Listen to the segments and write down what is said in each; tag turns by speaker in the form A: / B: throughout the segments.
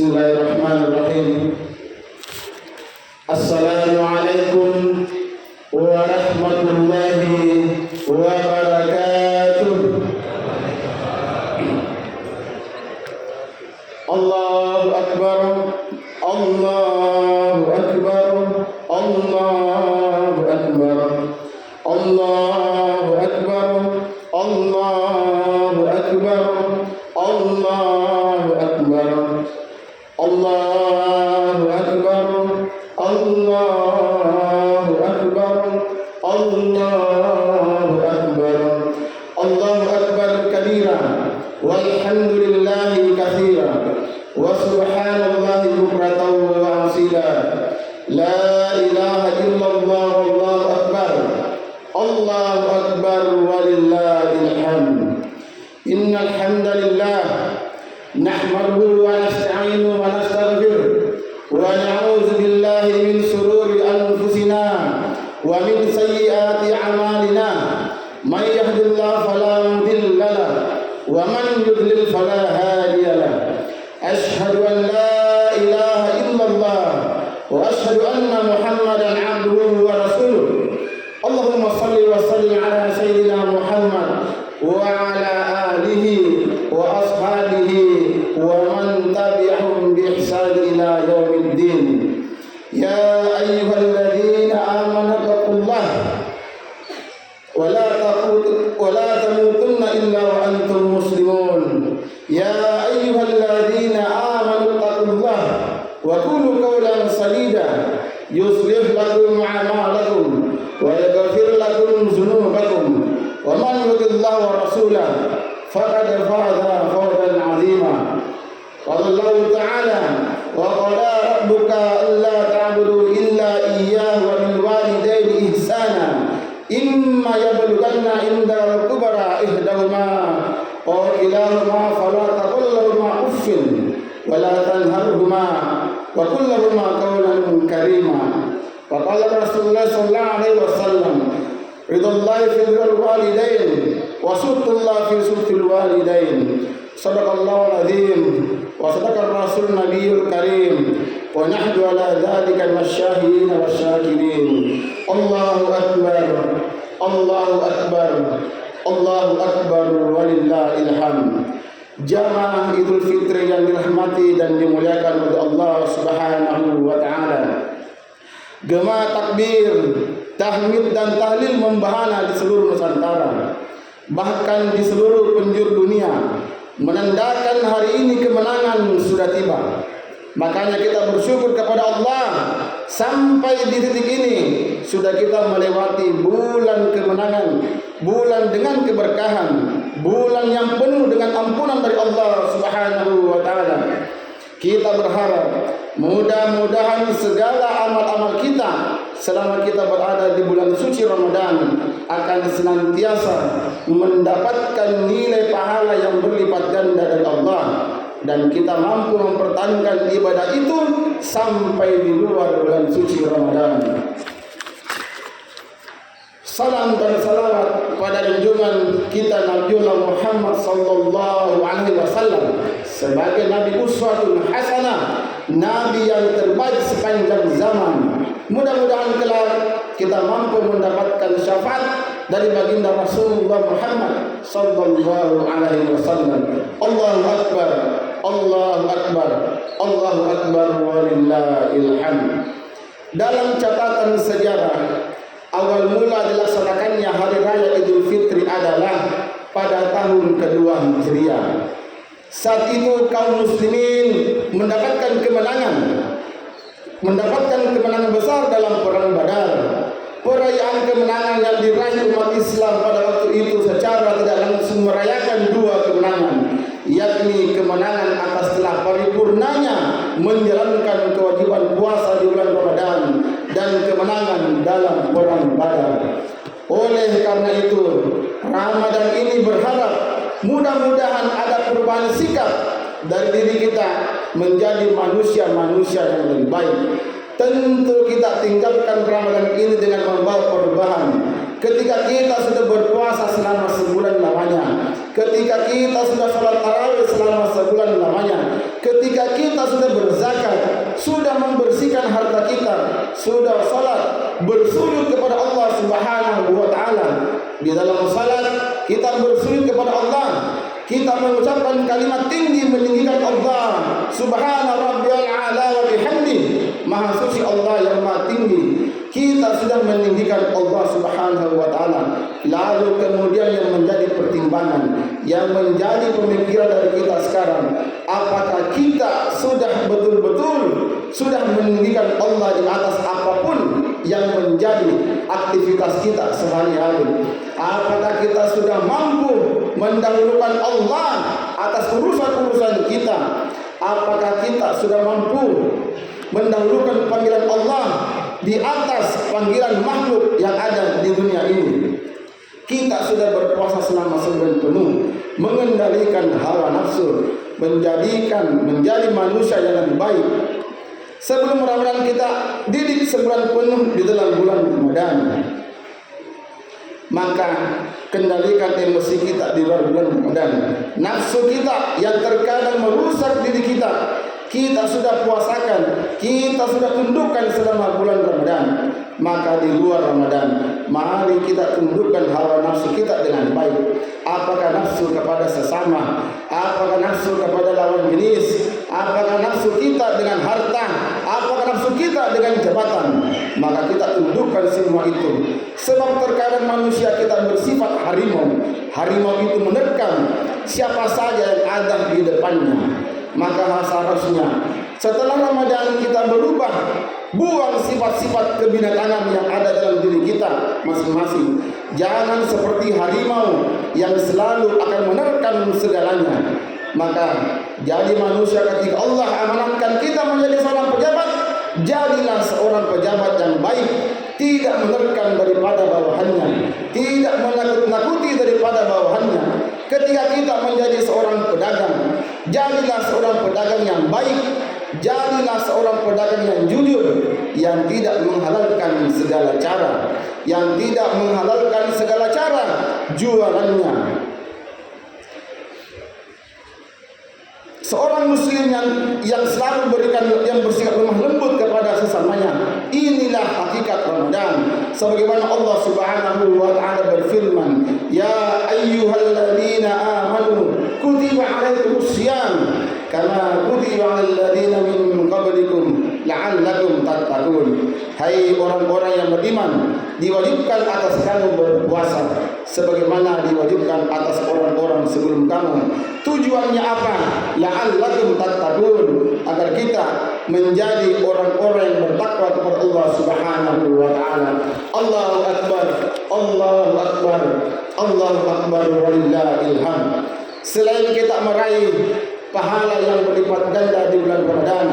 A: Bismillahirrahmanirrahim. Assalamualaikum warahmatullahi wabarakatuh. Allahu Akbar, Allahu Akbar, Allahu Akbar, Allahu Akbar, Allahu Akbar, Allahu Akbar, Allahu Akbar, Allahu Akbar, Allahu Akbar, Allahu Akbar kabira, walhamdulillahi katsira, wa subhanallahi bukratan wa asila, la ilaha illallah, wallahu akbar, Allahu akbar, walillahil hamd. Innal hamdalillah nahmaduhu wa nasta'inuhu wa nastaghfiruh wa na'udzu billahi min shururi anfusina wa min sayyiati a'malina. May yahdihillahu fala mudilla lahu wa man yudlil fala hadiya lahu. Ashhadu an la ilaha illallah wa ashhadu anna Muhammadan 'abduhu wa rasuluh. Allahumma shalli wa sallim ala sayyidina Muhammad wa ala alihi wa ashabihi wa man tabi'ahum bi ihsan ila yaumiddin. Ya ayyuhalladzina amanu taqullaha wa la tamutunna illa wa antum muslimun. Ya ayyuhalladzina amanu taqullaha wa qulu qawlan sadida yuslih lakum a'malakum wa yaghfir lakum dhunubakum wa man yuti'illah wa rasulahu faqad faza fawzan 'azima. Qala Allah ta'ala wa qala rabbuka alla ta'budu illa iyyahu wa bil walidayni ihsana imma yablughanna 'indaka al-kubra ihdahuma aw kilahuma fala taqul lahumā uffin wa la tanharhumā wa qul lahumā qawlan karīmā. Wa qala Rasulullah sallallahu alaihi wasallam ridallahi fil walidain wa sutullah fi sutil walidain. Sadaqallahu al-azim wa sadaqa rasul nabiyul karim wa nahnu ala dzalika masyahidin wasyakirin. Allahu akbar, Allahu akbar, Allahu akbar, walillahil hamd. Jamaah Idul Fitri yang dirahmati dan dimuliakan oleh Allah Subhanahu wa taala. Gema takbir, tahmid dan tahlil membahana di seluruh Nusantara, bahkan di seluruh penjuru dunia, menandakan hari ini kemenangan sudah tiba. Makanya kita bersyukur kepada Allah sampai di titik ini sudah kita melewati bulan kemenangan, bulan dengan keberkahan, bulan yang penuh dengan ampunan dari Allah Subhanahu wa taala. Kita berharap mudah-mudahan segala amal-amal kita selama kita berada di bulan suci Ramadan akan senantiasa mendapatkan nilai pahala yang berlipat ganda dari Allah, dan kita mampu mempertahankan ibadah itu sampai di luar bulan suci Ramadan. Salam dan salawat pada junjungan kita Nabiullah Muhammad sallallahu alaihi wasallam sebagai nabi uswatun hasanah, nabi yang terbaik sepanjang zaman. Mudah-mudahan kelak kita mampu mendapatkan syafaat dari baginda Rasulullah Muhammad sallallahu alaihi wasallam. Allahu akbar, Allahu akbar, Allahu akbar, walillahil hamd. Dalam catatan sejarah, awal mula dilaksanakannya hari raya Idul Fitri adalah pada tahun kedua Hijriah. Saat itu kaum muslimin mendapatkan kemenangan besar dalam perang Badar. Perayaan kemenangan yang diraih umat Islam pada waktu itu secara tidak langsung merayakan dua kemenangan, yakni kemenangan atas telah paripurnanya menjalankan kewajiban puasa di bulan Ramadan dan kemenangan dalam perang Badar. Oleh karena itu, Ramadan ini berharap mudah-mudahan ada perubahan sikap dari diri kita menjadi manusia-manusia yang lebih baik. Tentu kita tinggalkan Ramadan ini dengan membawa perubahan. Ketika kita sudah berpuasa selama sebulan lamanya, ketika kita sudah salat tarawih selama sebulan lamanya, ketika kita sudah berzakat, sudah membersihkan harta kita, sudah salat, bersujud kepada Allah Subhanahu wa taala. Di dalam salat kita bersujud kepada Allah, kita mengucapkan kalimat tinggi meninggikan Allah Subhana rabbiyal a'la wa bihamdihi, maha suci Allah yang maha tinggi. Kita sudah meninggikan Allah Subhanahu wa taala. Lalu kemudian yang menjadi pertimbangan, yang menjadi pemikiran dari kita sekarang, apakah kita sudah betul-betul sudah meninggikan Allah di atas apapun yang menjadi aktivitas kita sehari-hari? Apakah kita sudah mampu mendahulukan Allah atas urusan-urusan kita? Apakah kita sudah mampu mendahulukan panggilan Allah di atas panggilan makhluk yang ada di dunia ini? Kita sudah berpuasa selama sebulan penuh, mengendalikan hawa nafsu, menjadi manusia yang lebih baik. Sebelum Ramadan kita didik sebulan penuh di dalam bulan Ramadan. Maka kendalikan emosi kita di luar bulan Ramadan. Nafsu kita yang terkadang merusak diri kita, kita sudah puasakan, kita sudah tundukkan selama bulan Ramadan. Maka di luar Ramadan, mari kita tundukkan hawa nafsu kita dengan baik. Apakah nafsu kepada sesama, apakah nafsu kepada lawan jenis, apakah nafsu kita dengan harta, apakah nafsu kita dengan jabatan, maka kita tundukkan semua itu. Sebab terkadang manusia kita bersifat harimau. Harimau itu menerkam siapa saja yang ada di depannya. Maka seharusnya setelah Ramadan kita berubah, buang sifat-sifat kebinatangan yang ada dalam diri kita masing-masing. Jangan seperti harimau yang selalu akan menerkam segalanya. Maka jadi manusia ketika Allah amanatkan kita menjadi seorang pejabat, jadilah seorang pejabat yang baik, tidak menerkam daripada bawahannya, tidak menakut-nakuti daripada bawahannya. Ketika kita menjadi seorang pedagang, jadilah seorang pedagang yang baik, jadilah seorang pedagang yang jujur, yang tidak menghalalkan segala cara, yang tidak menghalalkan segala cara jualannya. Seorang muslim yang selalu yang bersikap lemah lembut kepada sesamanya. Inilah hakikat Ramadan. Sebagaimana Allah Subhanahu wa taala berfirman, "Ya ayyuhalladzina amanu kutiba 'alaikumus syiyam kama kutiba 'alal ladzina min qablikum la'allakum tattaqun." Hai orang-orang yang beriman, diwajibkan atas kamu berpuasa sebagaimana diwajibkan atas orang-orang sebelum kamu. Tujuannya apa? La'allakum tattaqun, agar kita menjadi orang-orang yang bertakwa kepada Allah Subhanahu wa taala. Allahu akbar, Allahu akbar, Allahu akbar walillahil hamd. Selain kita meraih pahala yang berlipat ganda di bulan Ramadan,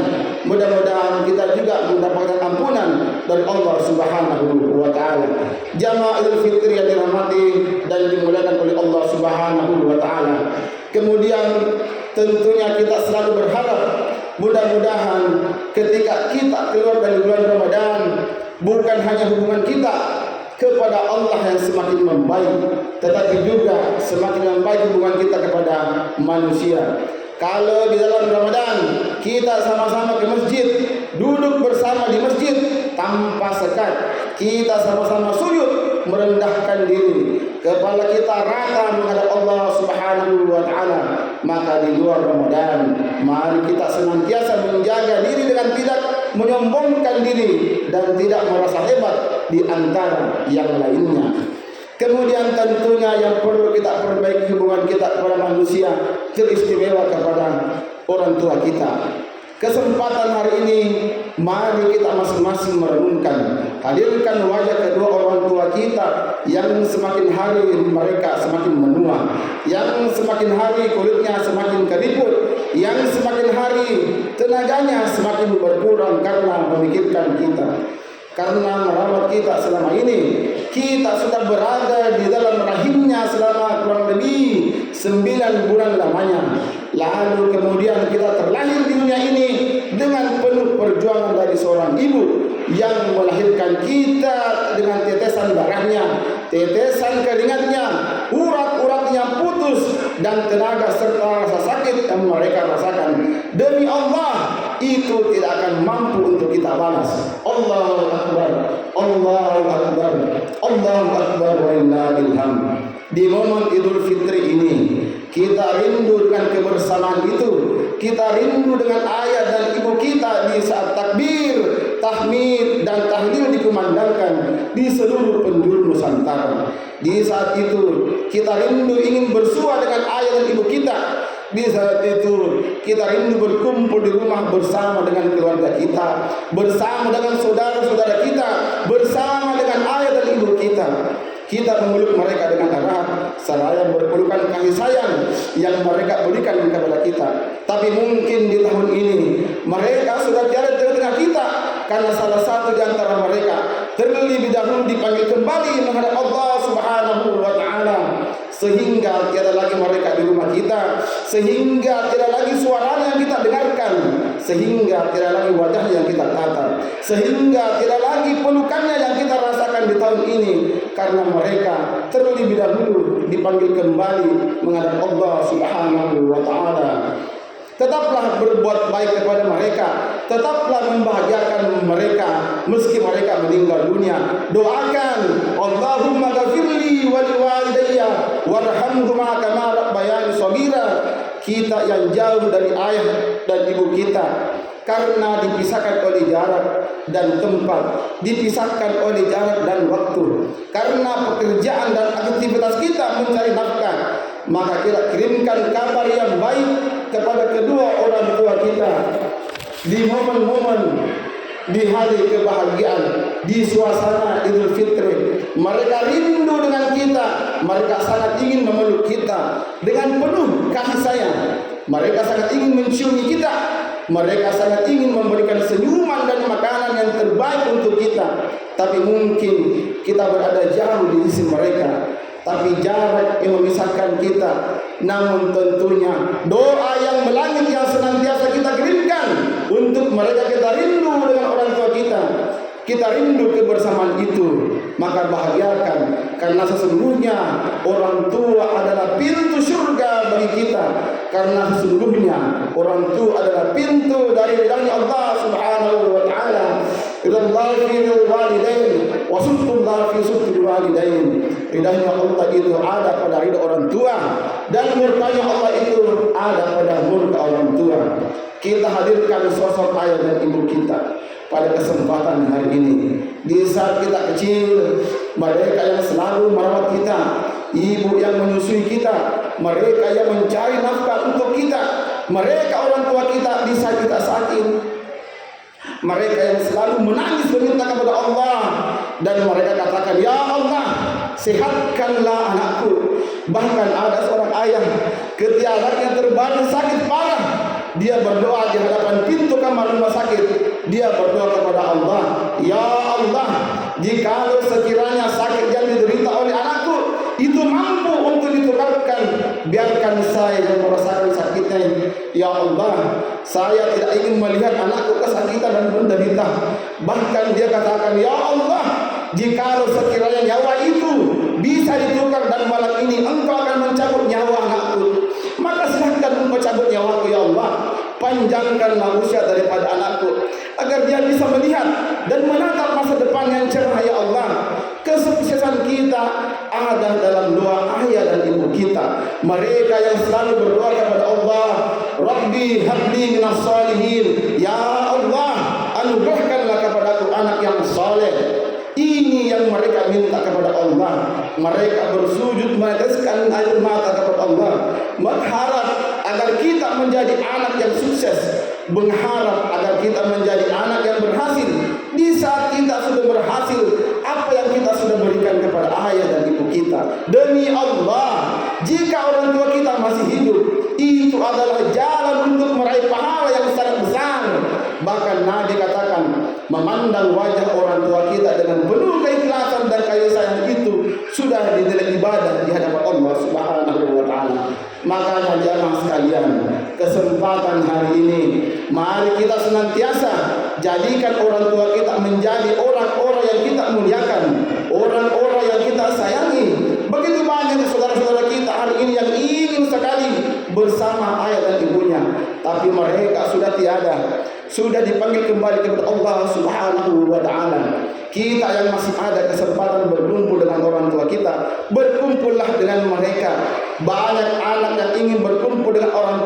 A: mudah-mudahan kita juga mendapatkan ampunan dari Allah Subhanahu wa taala. Jamaah Idul Fitri yang dirahmati dan dimuliakan oleh Allah Subhanahu wa taala. Kemudian tentunya kita selalu berharap mudah-mudahan ketika kita keluar dari bulan Ramadan, bukan hanya hubungan kita kepada Allah yang semakin membaik, tetapi juga semakin membaik hubungan kita kepada manusia. Kalau di dalam Ramadan kita sama-sama ke masjid, duduk bersama di masjid tanpa sekat, kita sama-sama sujud merendahkan diri, kepala kita rata menghadap Allah Subhanahu wa taala, maka di luar Ramadan mari kita senantiasa menjaga diri dengan tidak menyombongkan diri dan tidak merasa hebat di antara yang lainnya. Kemudian tentunya yang perlu kita perbaiki hubungan kita kepada manusia, teristimewa kepada orang tua kita. Kesempatan hari ini mari kita masing-masing merenungkan, hadirkan wajah kedua orang tua kita yang semakin hari mereka semakin menua, yang semakin hari kulitnya semakin keriput, yang semakin hari tenaganya semakin berkurang karena memikirkan kita, karena merawat kita selama ini. Kita sudah berada di dalam rahimnya selama kurang lebih 9 bulan lamanya. Lalu kemudian kita terlahir di dunia ini dengan penuh perjuangan dari seorang ibu yang melahirkan kita dengan tetesan darahnya, tetesan keringatnya, urat-uratnya putus, dan tenaga serta rasa sakit yang mereka rasakan. demi Allah itu tidak akan mampu untuk kita balas. Allahu Akbar, Allahu Akbar, Allahu Akbar, walillahil hamd. Di momen Idul Fitri ini kita rindu dengan kebersamaan itu. Kita rindu dengan ayah dan ibu kita di saat takbir, tahmid dan tahlil dikumandangkan di seluruh penjuru Nusantara. Di saat itu kita rindu ingin bersua dengan ayah dan ibu kita. Di saat itu kita rindu berkumpul di rumah bersama dengan keluarga kita, bersama dengan saudara-saudara kita, bersama dengan ayah dan ibu kita. Kita memeluk mereka dengan erat, seraya berpelukan kasih sayang yang mereka berikan kepada kita. Tapi mungkin di tahun ini mereka sudah tiada di tengah kita karena salah satu di antara mereka terlebih dahulu dipanggil kembali menghadap Allah Subhanahu wa taala, sehingga tiada lagi mereka di rumah kita, sehingga tiada lagi suaranya yang kita dengarkan, sehingga tiada lagi wajahnya yang kita tatap, sehingga tiada lagi pelukannya yang kita rasakan di tahun ini, karena mereka terlebih dahulu dipanggil kembali menghadap Allah Subhanahu wa taala. Tetaplah berbuat baik kepada mereka, tetaplah membahagiakan mereka meski mereka meninggal dunia. Doakan, Allahumma ghafirli wa liwalidayya warhamhuma kama rabbayani shaghira. Kita yang jauh dari ayah dan ibu kita karena dipisahkan oleh jarak dan tempat, dipisahkan oleh jarak dan waktu, karena pekerjaan dan aktivitas kita mencari nafkah, maka kita kirimkan kabar yang baik kepada kedua orang tua kita di momen-momen, di hari kebahagiaan, di suasana Idul Fitri. Mereka rindu dengan kita, mereka sangat ingin memeluk kita dengan penuh kasih sayang, mereka sangat ingin menciumi kita, mereka sangat ingin memberikan senyuman dan makanan yang terbaik untuk kita. Tapi mungkin kita berada jauh di sisi mereka, tapi jarak yang memisahkan kita. Namun tentunya doa yang melangit yang senantiasa kita kirimkan untuk mereka. Kita rindu dengan orang tua kita, kita rindu kebersamaan itu, maka bahagiakan, karena sesungguhnya orang tua adalah pintu surga bagi kita. Karena sesungguhnya orang tua adalah pintu dari ridhanya Allah Subhanahu wa taala. Ridhallahi fi walidain wa sutullah fi sutul walidain. Ridhanya Allah itu ada pada ridha orang tua, dan murkanya Allah itu ada pada murka orang tua. Kita hadirkan sosok ayah dan ibu kita pada kesempatan hari ini. Di saat kita kecil, mereka yang selalu merawat kita, ibu yang menyusui kita, mereka yang mencari nafkah untuk kita, mereka orang tua kita di saat kita sakit, mereka yang selalu menangis meminta kepada Allah, dan mereka katakan, ya Allah, sehatkanlah anakku. Bahkan ada seorang ayah ketika anaknya terbaring sakit parah, dia berdoa di hadapan pintu kamar rumah sakit. Dia berdoa kepada Allah, ya Allah, jikalau sekiranya sakit yang diderita oleh anakku itu mampu untuk ditukarkan, biarkan saya yang merasakan sakitnya. Ya Allah, saya tidak ingin melihat anakku kesakitan dan menderita. Bahkan dia katakan, ya Allah, jikalau sekiranya nyawa itu bisa ditukar dan malam ini engkau akan mencabut nyawa anakku, maka silahkan engkau cabut nyawaku ya Allah. Panjangkanlah usia daripada anakku, agar dia bisa melihat dan menatap masa depan yang cerah ya Allah. Kesuksesan kita ada dalam doa ayah dan ibu kita, mereka yang selalu berdoa kepada Allah, Rabbi habli minas salihin, ya Allah, anugerahkanlah kepadaku anak yang saleh. Ini yang mereka minta kepada Allah. Mereka bersujud meneteskan air mata kepada Allah, mengharap agar kita menjadi anak yang sukses, mengharap agar kita menjadi anak yang berhasil. Di saat kita sudah berhasil, apa yang kita sudah berikan kepada ayah dan ibu kita? Demi Allah, jika orang tua kita masih hidup, itu adalah jalan untuk meraih pahala yang sangat besar. Bahkan Nabi katakan, memandang wajah orang tua kita dengan penuh keikhlasan dan kasih sayang itu sudah dinilai ibadah di hadapan Allah Subhanahu wa taala. Makanya jamaah sekalian, kesempatan hari ini mari kita senantiasa jadikan orang tua kita menjadi orang-orang yang kita muliakan, orang-orang yang kita sayangi. Begitu banyak saudara-saudara kita hari ini yang ingin sekali bersama ayah dan ibunya, tapi mereka sudah tiada, sudah dipanggil kembali kepada Allah Subhanahu wa Ta'ala. Kita yang masih ada kesempatan berkumpul dengan orang tua kita, berkumpullah dengan mereka. Banyak anak yang ingin berkumpul dengan orang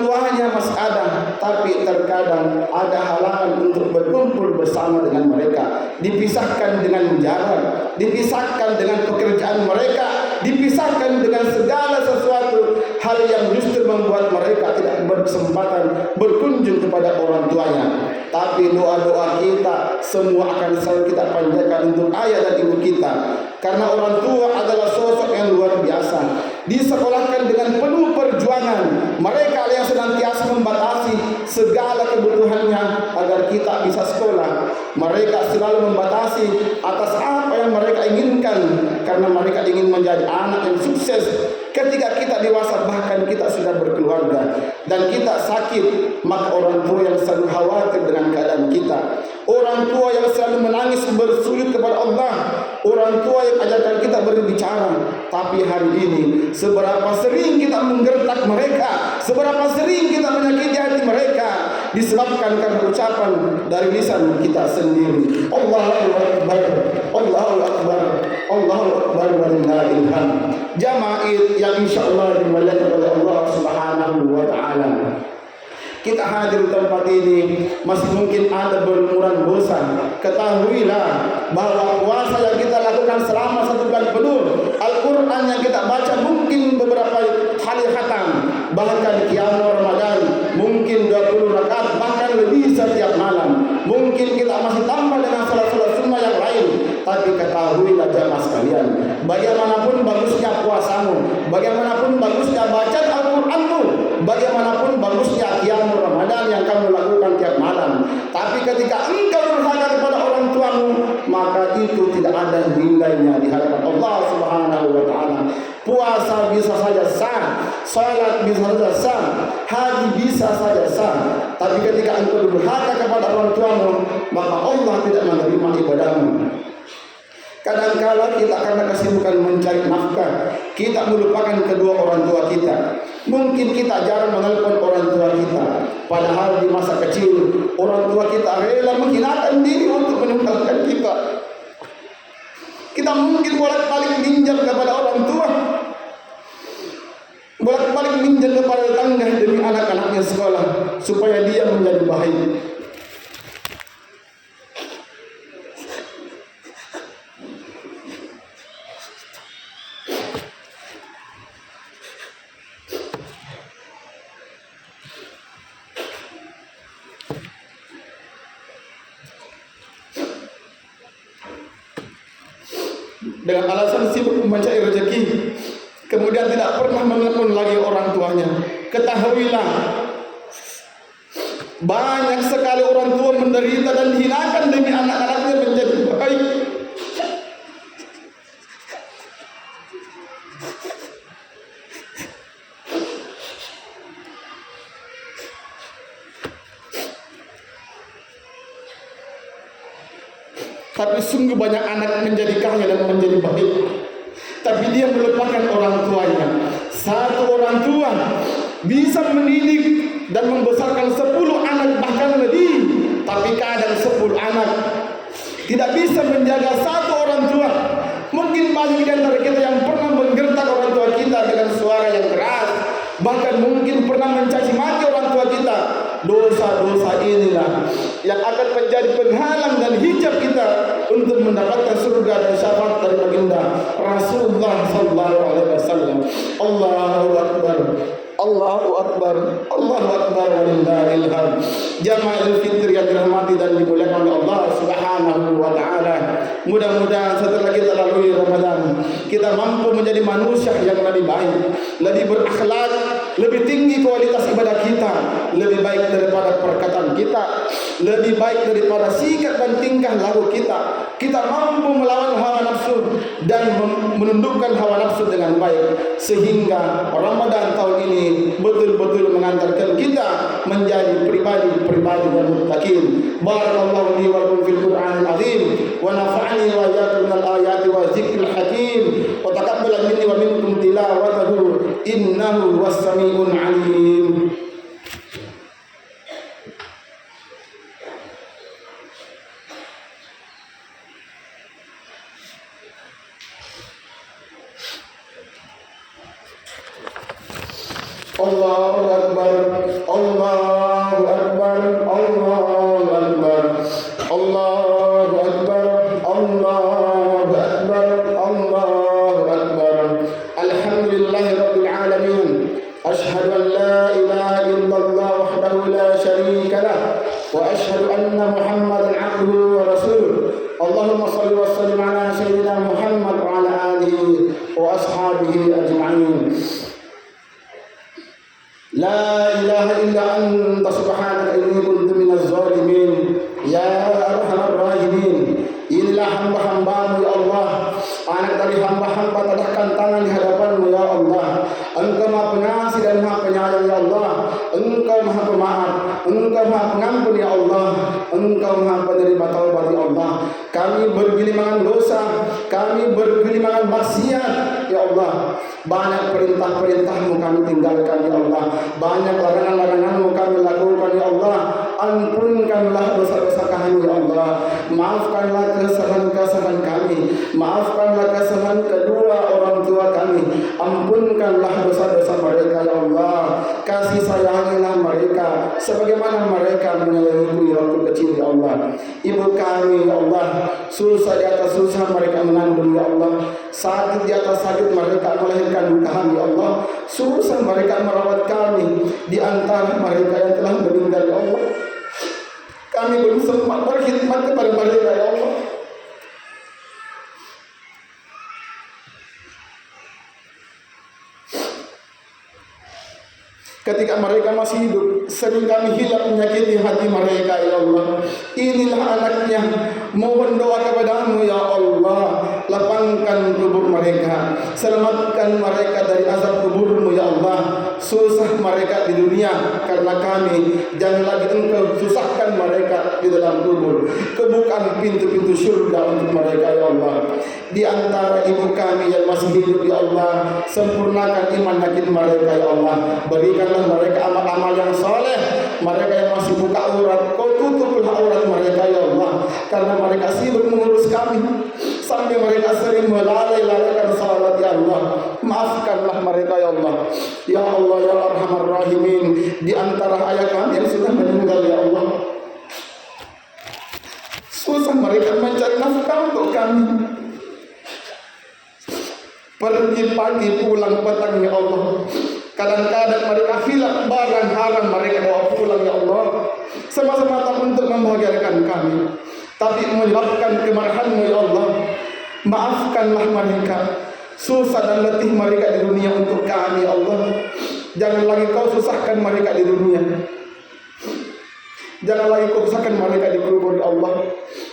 A: tuanya masih ada, tapi terkadang ada halangan untuk berkumpul bersama dengan mereka. Dipisahkan dengan jarak, dipisahkan dengan pekerjaan mereka, dipisahkan dengan segala sesuatu hal yang justru membuat mereka tidak berkesempatan berkunjung kepada orang tuanya. Tapi doa-doa kita semua akan selalu kita panjatkan untuk ayah dan ibu kita, karena orang tua adalah sosok yang luar biasa. Disekolahkan dengan penuh perjuangan, mereka yang senantiasa membatasi segala kebutuhannya agar kita bisa sekolah. Mereka selalu membatasi atas apa yang mereka inginkan, karena mereka ingin menjadi anak yang sukses. Ketika kita dewasa, bahkan kita sudah berkeluarga dan kita sakit, maka orang tua yang selalu khawatir dengan keadaan kita, orang tua yang selalu menangis bersujud kepada Allah, orang tua yang ajarkan kita berbicara. Tapi hari ini, seberapa sering kita menggertak mereka, seberapa sering kita menyakiti hati mereka, disebabkan karena ucapan dari lisan kita sendiri. Allahu Akbar, Allahu Akbar, Allahu Akbar, walillahil hamd. Jamaah yang insyaallah dimuliakan oleh Allah Subhanahu wa Ta'ala. Kita hadir di tempat ini, masih mungkin ada berlumuran bosan. Ketahuilah bahwa puasa yang kita lakukan selama 1 bulan penuh, Al-Quran yang kita baca mungkin beberapa kali khatam, bahkan qiyamul Ramadan mungkin 20 rakaat, bahkan lebih setiap malam. Mungkin kita masih tambah dengan salat-salat sunnah yang lain. Tapi ketahuilah jamaah sekalian, bagaimanapun bagusnya puasamu, bagaimanapun bagusnya bacaan Al-Quranmu, bagaimanapun bagusnya qiyamul Ramadan yang kamu lakukan tiap malam, tapi ketika engkau durhaka kepada orang tuamu, maka itu tidak ada nilainya di hadapan Allah Subhanahu wa Ta'ala. Puasa bisa saja sah, salat bisa saja sah, haji bisa saja sah, tapi ketika engkau durhaka kepada orang tuamu, maka Allah tidak menerima ibadahmu. Kadang-kala kita karena kesibukan mencari nafkah, kita melupakan kedua orang tua kita. Mungkin kita jarang menelpon orang tua kita, padahal di masa kecil orang tua kita rela menghinakan diri untuk meninggalkan kita. Kita mungkin bolak-balik minjam kepada orang tua, bolak-balik minjam kepada tetangga demi anak-anaknya sekolah supaya dia menjadi baik. Dengan alasan sibuk mencari rezeki, kemudian tidak pernah menelpon lagi orang tuanya. Ketahuilah, banyak sekali orang tua menderita dan dihinakan demi anak-anaknya menjadi baik. Tapi sungguh banyak anak menjadi kaya dan menjadi baik, tapi dia melupakan orang tuanya. Satu orang tua bisa mendidik dan membesarkan 10 anak bahkan lebih, tapi kadang 10 anak tidak bisa menjaga satu orang tua. Mungkin banyak di antara kita yang pernah menggertak orang tua kita dengan suara yang keras, bahkan mungkin pernah mencaci maki orang tua kita. Dosa-dosa inilah yang akan menjadi penghalang dan hijab kita untuk mendapatkan surga dan syafaat dari baginda Rasulullah sallallahu alaihi wasallam. Allahu Akbar, Allahu Akbar, Allahu Akbar, walillahil hamd. Jamaah Fitri yang dirahmati dan dimuliakan oleh Allah Subhanahu wa Ta'ala. Mudah-mudahan setelah kita lalui Ramadan, kita mampu menjadi manusia yang lebih baik, lebih berakhlak, lebih tinggi kualitas ibadah kita, lebih baik daripada perkataan kita, lebih baik daripada sikap dan tingkah laku kita. Kita mampu melawan hawa nafsu dan menundukkan hawa nafsu dengan baik, sehingga Ramadan tahun ini betul-betul mengantarkan kita menjadi pribadi-pribadi yang muttaqin. Barakallahu li wa lakum fil Qur'anil azim wa nafa'ani wa iyyakum minal ayati wa dzikril hakim wa taqabbal minni wa minkum tilawatahu innahu was-sami'un 'alim. Allahu Akbar, Allahu Akbar, Allahu Akbar, Allahu Akbar, Allahu Akbar, Allahu Akbar. Alhamdulillahi Rabbil Alamin. Ashhadu an la ilaha illallah wahdahu la sharika lah wa ashhadu anna Muhammadan abduhu wa rasuluh. Allahumma salli wa sallim ala sayyidina Muhammad wa ala alihi wa ashabihi ajma'in. La ilaha illa anta subhanaka inni kuntu minaz zalimin. Ya arhamar rahimin. Inilah hamba-hambamu ya Allah, anak dari hamba-hamba tadahkan tangan di hadapanmu ya Allah. Engkau maha pengasih dan maha penyayang ya Allah. Engkau maha pemaaf, engkau maha pengampun ya Allah. Engkau maha penerima taubat ya Allah. Kami bergelimangan dosa, kami bergelimangan maksiat ya Allah. Banyak perintah-perintahmu kami tinggalkan ya Allah. Banyak larangan-laranganmu kami lakukan ya Allah. Ampunkanlah dosa-dosa kami ya Allah. Maafkanlah kesalahan-kesalahan kami. Maafkanlah kesalahan kedua orang tua kami. Ampunkanlah dosa-dosa mereka ya Allah. Kasih sayangilah mereka sebagaimana mereka menyayangiku waktu kecil ya Allah. Ibu kami ya Allah, susah di atas susah mereka mengandung ya Allah. Sakit di atas sakit mereka melahirkan kami ya Allah. Susah mereka merawat kami di antara mereka yang telah meninggal ya Allah. Kami belum sempat berkhidmat kepada mereka ya Allah. Ketika mereka masih hidup, sering kami hilang menyakiti hati mereka ya Allah. Inilah anaknya, mohon doa kepadamu ya Allah. Lapangkan kubur mereka, selamatkan mereka dari azab kuburmu ya Allah. Susah mereka di dunia karena kami, jangan lagi engkau susahkan mereka di dalam kubur. Kebukakan pintu-pintu surga untuk mereka ya Allah. Di antara ibu kami yang masih hidup ya Allah, sempurnakan iman yakin mereka ya Allah. Berikanlah mereka amal-amal yang soleh. Mereka yang masih buka aurat, kau tutuplah aurat mereka ya Allah. Karena mereka sibuk mengurus kami, sampai mereka sering melalaikan salat ya Allah. Maafkanlah mereka ya Allah. Ya Allah ya Arhamar Rahimin. Di antara ayah kami yang sudah meninggal ya Allah, susah mereka mencari nafkah untuk kami. Pergi pagi pulang petang ya Allah. Kadang-kadang mereka hilang barang haram mereka bawa pulang ya Allah. Semata-mata untuk membahagiakan kami, tapi menyebabkan kemarahan-Mu ya Allah. Maafkanlah mereka. Susah dan letih mereka di dunia untuk kami ya Allah. Jangan lagi kau susahkan mereka di dunia. Jangan lagi kau susahkan mereka di kubur ya Allah.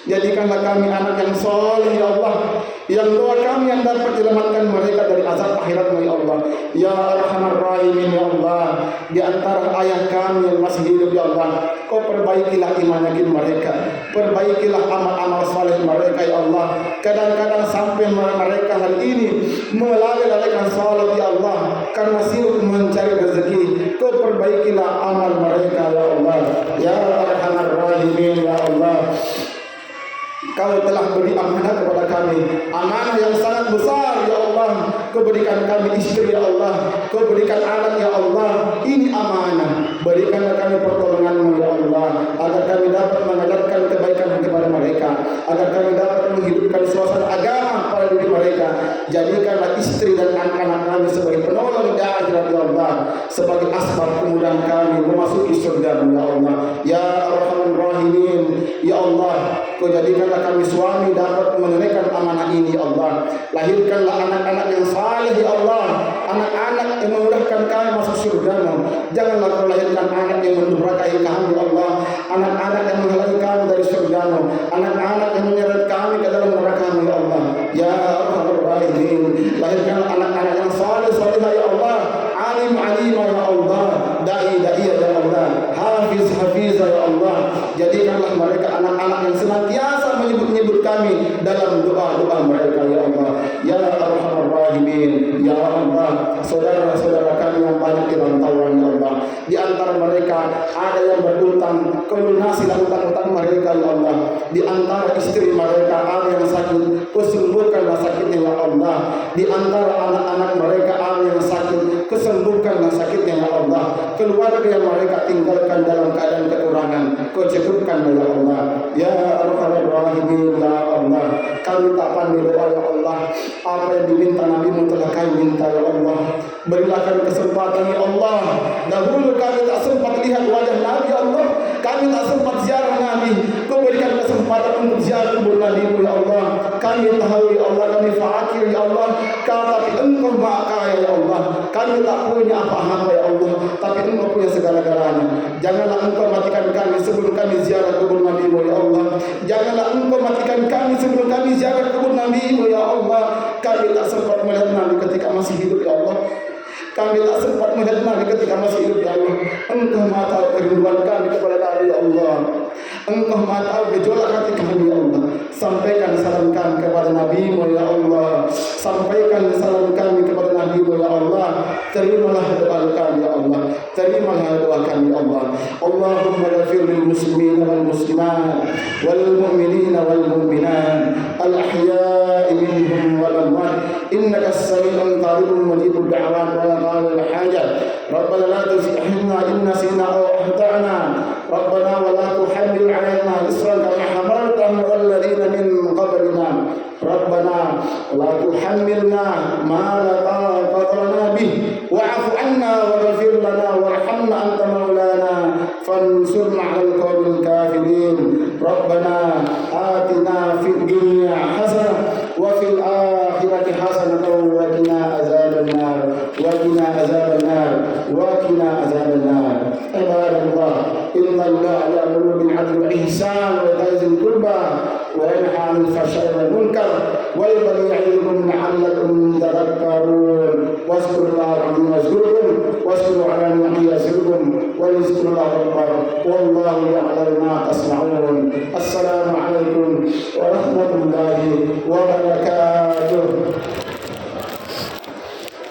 A: Jadikanlah kami anak yang soleh ya Allah, yang doa kami yang dapat menyelamatkan mereka dari azab akhirat-Mu ya Allah. Ya Arhamar Rahimin ya Allah. Di antara ayah kami yang masih hidup ya Allah, kau perbaikilah iman yakin mereka, perbaikilah amal-amal saleh mereka ya Allah. Kadang-kadang sampai mereka hari ini melalaikan salat ya Allah karena sibuk mencari rezeki. Kau perbaikilah amal mereka ya Allah. Ya Arhamar Rahimin ya Allah. Kau telah beri amanah kepada kami, amanah yang sangat besar ya Allah. Kau berikan kami istri ya Allah, Kau berikan anak ya Allah. Ini amanah. Berikanlah kami pertolongan-Mu ya Allah, agar kami dapat mengajarkan kebaikan kepada mereka, agar kami dapat menghidupkan suasana agama pada diri mereka. Jadikanlah istri dan anak-anak kami sebagai penolong di akhirat ya Allah, sebagai asbab kemudahan kami memasuki surga-Mu ya Allah. Ya Arhamar Rahimin ya Allah. Kau jadikanlah kami suami dapat menunaikan amanah ini ya Allah. Lahirkanlah anak-anak yang saleh ya Allah, anak-anak yang memudahkan kami masuk surga-Mu. Janganlah Kau lahirkan anak yang mendurhakai kami ya Allah, anak-anak yang menghalangi kami dari surga-Mu, anak-anak yang menyeret kami ke dalam neraka-Mu ya Allah. Ya Arhamar Rahimin. Lahirkanlah anak-anak yang saleh-salehah ya Allah, alim-alimah ya Allah, dai-dai ya Allah, hafiz-hafizah ya Allah. Jadikanlah mereka anak-anak yang senantiasa menyebut-nyebut kami dalam doa-doa mereka ya Allah. Ya Arhamar Rahimin ya Allah. Saudara-saudara kami yang banyak dirantauan ya Allah, di antara mereka ada yang berhutang, Kau lunasilah hutang-hutang mereka ya Allah. Di antara istri mereka ada yang sakit, Kau sembuhkanlah sakitnya ya Allah. Di antara anak-anak mereka ada yang sakit, Kau sembuhkanlah sakitnya ya Allah. keluarga yang mereka tinggalkan dalam keadaan kekurangan, Kau cukupkan ya Allah. Ya Arhamar Rahimin, ya Allah, kami tak pandai doa ya Allah. Apa yang diminta Nabi-Mu telah kami minta ya Allah. Berilah kami kesempatan ya Allah. Dahulu kami tak sempat lihat wajah Nabi ya Allah, kami tak sempat ziarah Nabi. Kau berikan kesempatan untuk ziarah kubur Nabi-Mu ya Allah. Kami tahu ya Allah, kami fakir ya Allah, tapi Engkau Maha Kaya ya Allah. Kami tak punya apa-apa ya Allah, tapi Engkau punya segala-galanya. Janganlah Engkau matikan kami sebelum kami ziarah kubur Nabi-Mu ya Allah. Janganlah Engkau matikan kami sebelum kami ziarah kubur Nabi-Mu ya Allah. Kami tak sempat melihat Nabi ketika masih hidup ya Allah. Kami tak sempat melihat Nabi ketika masih hidup ya Allah. Engkau Maha tahu kerinduan kami kepada Nabi ya Allah. Engkau Maha tahu gejolak hati kami ya Allah. Sampaikan salam kami kepada Nabi-Mu ya Allah. Sampaikan salam kami kepada Nabi-Mu ya Allah. Terimalah doa kami ya Allah. Terimalah doa kami ya Allah. Allahumma ghafir lil muslimin wal muslimat wal mu'minin wal mu'minat al ahya'i minhum wal amwat innaka as-sami'ul qaribul mujibud da'wat wa qala al hajat. Rabbana la tuzigh inna nasina aw akhtana. Rabbana wa la tuhammil 'alaina isran kama hamaltahu 'alal ladzina min qablina. Rabbana la tuhammilna ma la taqata lana bih wa'fu 'anna waghfir lana warhamna anta maulana fansurna 'alal qawmil kafirin. Rabbana atina fid dunya hasanah wa fil akhirati hasanah wa qina azaban nar wa qina azaban nar wa qina azaban nar. Ibadallah, inna Allaha ya'muru bil 'adli wal ihsan wa ita'i dzil qurba wa yanha 'anil fahsya'i wal munkar wa ya'idukum la'allakum tadhakkarun. Wazkurullaha yazkurkum wazkuru 'ala ni'matihi yazkurkum wa yazkurullaha akbar wallahu ya'lamu ma tasna'un. Assalamu alaikum warahmatullahi wabarakatuh.